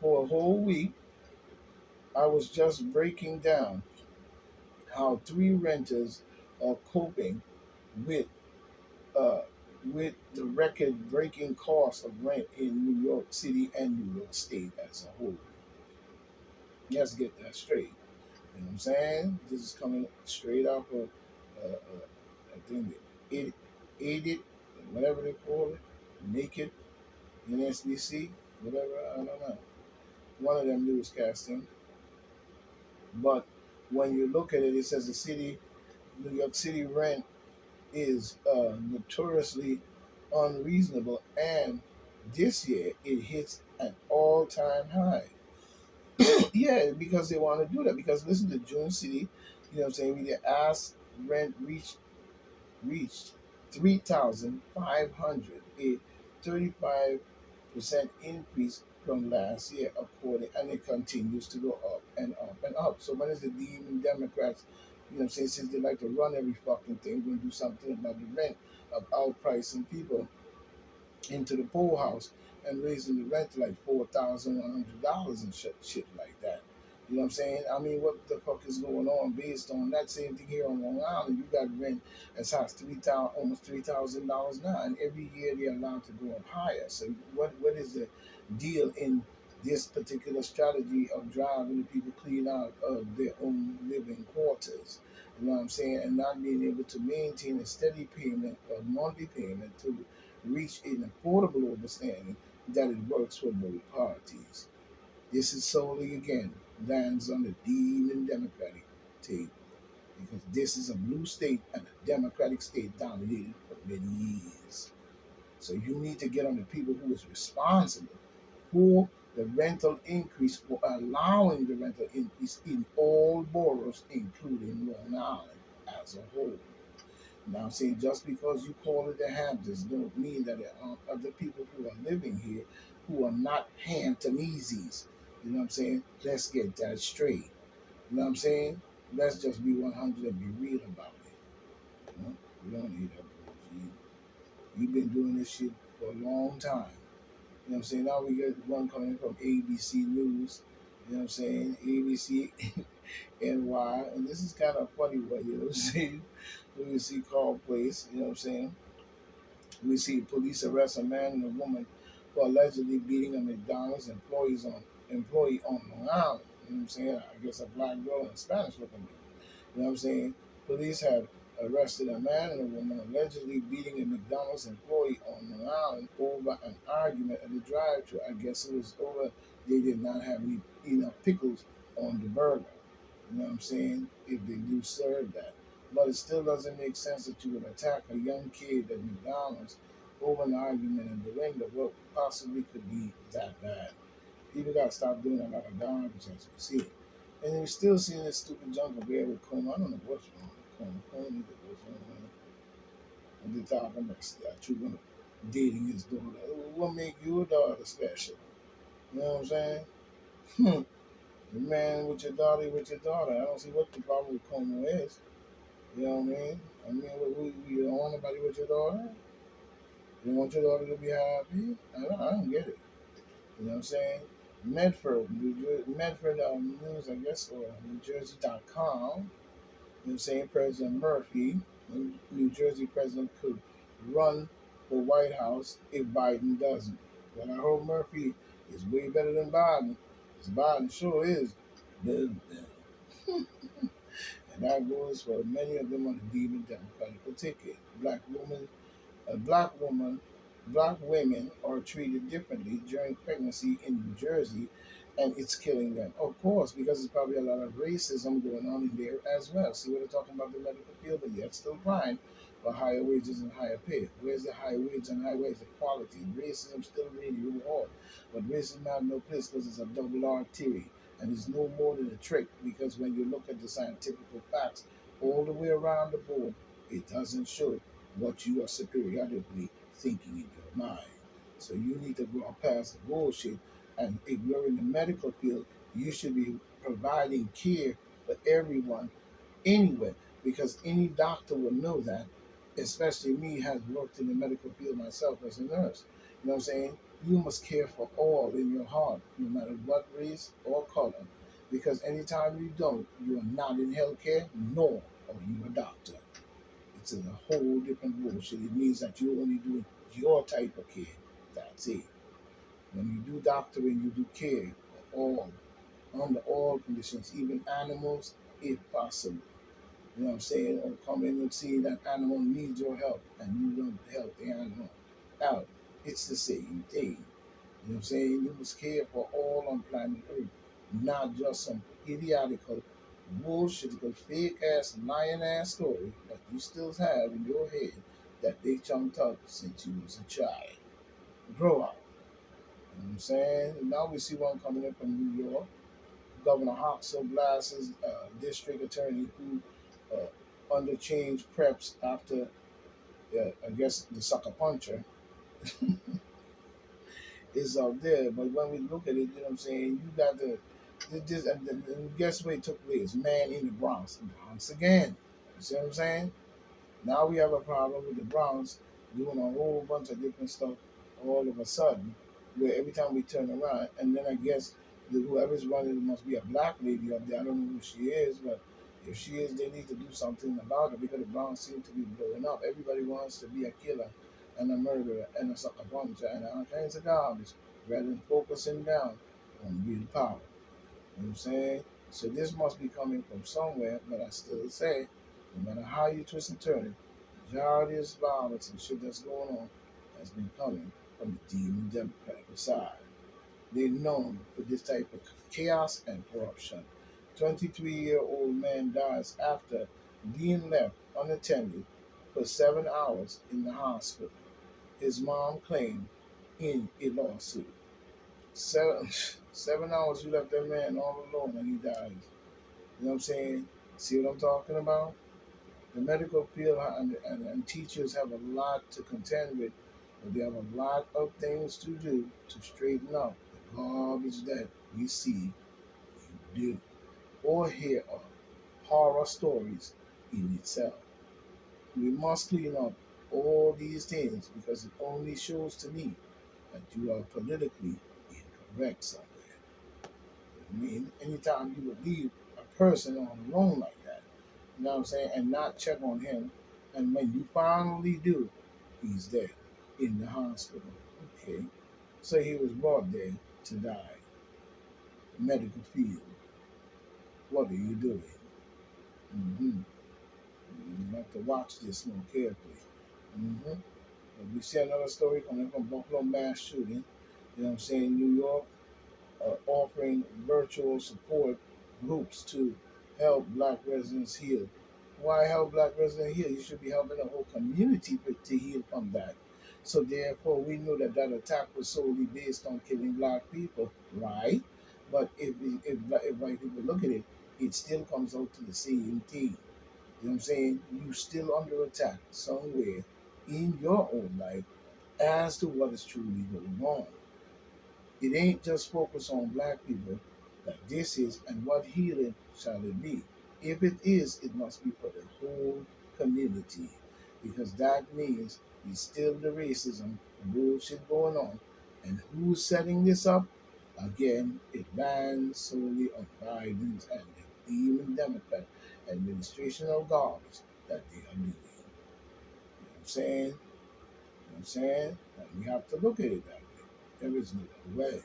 For a whole week, I was just breaking down how three renters are coping with uh, with the record-breaking cost of rent in New York City and New York State as a whole. Let's get that straight. You know what I'm saying? This is coming straight off of, I think, the Edit, whatever they call it, Naked, NSBC, whatever, I don't know. One of them newscasting. But when you look at it, it says the city, New York City rent is notoriously unreasonable, and this year it hits an all-time high. Yeah, because they want to do that. Because listen to June City, you know what I'm saying? We the ask rent reached 3,500, a 35% increase from last year, according, and it continues to go up and up and up. So when is the demon Democrats, you know what I'm saying, since they like to run every fucking thing, going to do something about the rent of outpricing people into the poorhouse and raising the rent to like $4,100 and shit like that. You know what I'm saying? I mean, what the fuck is going on based on that same thing here on Long Island? You got rent as high as almost $3,000 now, and every year they're allowed to go up higher. So what is the deal in this particular strategy of driving the people clean out of their own living quarters? You know what I'm saying? And not being able to maintain a steady payment, a monthly payment to reach an affordable understanding that it works for both parties. This is solely, again, lands on the demon Democratic table because this is a blue state and a Democratic state dominated for many years. So you need to get on the people who is responsible for the rental increase, for allowing the rental increase in all boroughs, including Long Island as a whole. Now, see, just because you call it the Hamptons, don't mean that there aren't other people who are living here who are not Hamptoneses. You know what I'm saying? Let's get that straight. You know what I'm saying? Let's just be 100 and be real about it. You know? We don't need that bullshit. You've been doing this shit for a long time. You know what I'm saying? Now we get one coming from ABC News. You know what I'm saying? ABC NY. And this is kind of funny, what you know what I'm saying? We see Call Place, you know what I'm saying? We see police arrest a man and a woman for allegedly beating a McDonald's employee on Long Island. You know what I'm saying? I guess a black girl and a Spanish looking girl. You know what I'm saying? Police have arrested a man and a woman allegedly beating a McDonald's employee on Long Island over an argument at the drive-thru. I guess it was over they did not have enough pickles on the burger. You know what I'm saying? If they do serve that. But it still doesn't make sense that you would attack a young kid at McDonald's over an argument in the window. What possibly could be that bad? People gotta stop doing a lot of garbage as you see it. And you're still seeing this stupid junk of Barry Coma. I don't know what's wrong with Coma. Coma need to go somewhere. And they're talking about True dating his daughter. What make your daughter special? You know what I'm saying? The man with your daughter, with your daughter. I don't see what the problem with Coma is. You know what I mean? I mean, you don't want nobody with your daughter? You don't want your daughter to be happy? I don't get it. You know what I'm saying? Medford News, I guess, or NewJersey.com. You know what I'm saying? President Murphy, New Jersey president, could run for White House if Biden doesn't. But I hope Murphy is way better than Biden. Because Biden sure is. Boom, boom. And that goes for many of them on the demon Democratic ticket. A black women are treated differently during pregnancy in New Jersey, and it's killing them. Of course, because there's probably a lot of racism going on in there as well. See what they're talking about the medical field, but yet still crying for higher wages and higher pay. Where's the high wage and high wage equality? Racism still really hard, but racism has no place because it's a double R theory, and it's no more than a trick. Because when you look at the scientific facts all the way around the board, it doesn't show what you are superiorly thinking in your mind. So you need to go past the bullshit. And if you're in the medical field, you should be providing care for everyone anyway, because any doctor will know that, especially me, has worked in the medical field myself as a nurse. You know what I'm saying? You must care for all in your heart, no matter what race or color, because anytime you don't, you are not in healthcare, nor are you a doctor. It's a whole different bullshit. It means that you're only doing your type of care. That's it. When you do doctoring, you do care for all, under all conditions, even animals, if possible. You know what I'm saying? Or come in and see that animal needs your help and you don't help the animal out. It's the same thing. You know what I'm saying? You must care for all on planet Earth, not just some idiotical, bullshitical, fake ass, lying ass story that you still have in your head that they chunked up since you was a child. Grow up. You know what I'm saying? Now we see one coming in from New York. Governor Hoxha blasts district attorney who under change preps after, I guess, the sucker puncher is out there. But when we look at it, you know what I'm saying, you got and guess where it took place? Man in the Bronx. Bronx again. You see what I'm saying? Now we have a problem with the Browns doing a whole bunch of different stuff all of a sudden, where every time we turn around, and then I guess whoever's running must be a black lady up there. I don't know who she is, but if she is, they need to do something about it because the Browns seem to be blowing up. Everybody wants to be a killer and a murderer and a sucker puncher and all kinds of garbage rather than focusing down on real power. You know what I'm saying? So this must be coming from somewhere, but I still say, no matter how you twist and turn it, majority of this violence and shit that's going on has been coming from the demon Democratic side. They're known for this type of chaos and corruption. 23-year-old man dies after being left unattended for 7 hours in the hospital. His mom claimed in a lawsuit. Seven, 7 hours you left that man all alone and he dies. You know what I'm saying? See what I'm talking about? The medical field and teachers have a lot to contend with, but they have a lot of things to do to straighten up the garbage that we see you do or hear of. Horror stories in itself. We must clean up all these things because it only shows to me that you are politically incorrect somewhere. I mean, anytime you would leave a person on alone like that, you know what I'm saying, and not check on him, and when you finally do, he's there in the hospital. Okay, so he was brought there to die. Medical field. What are you doing? Mm-hmm. You have to watch this more carefully. Mm-hmm. But we see another story coming from Buffalo mass shooting. You know what I'm saying? New York offering virtual support groups to help black residents heal. Why help black residents heal? You should be helping the whole community to heal from that. So therefore, we know that that attack was solely based on killing black people, right? But if white people look at it, it still comes out to the same thing. You know what I'm saying? You still under attack somewhere in your own life as to what is truly going on. It ain't just focused on black people that this is and what healing shall it be. If it is, it must be for the whole community because that means it's still the racism bullshit going on. And who's setting this up? Again, it lands solely on Biden's and the demon Democrat administration of garbage that they are doing. You know what I'm saying? You know what I'm saying? And we have to look at it that way. There is no other way.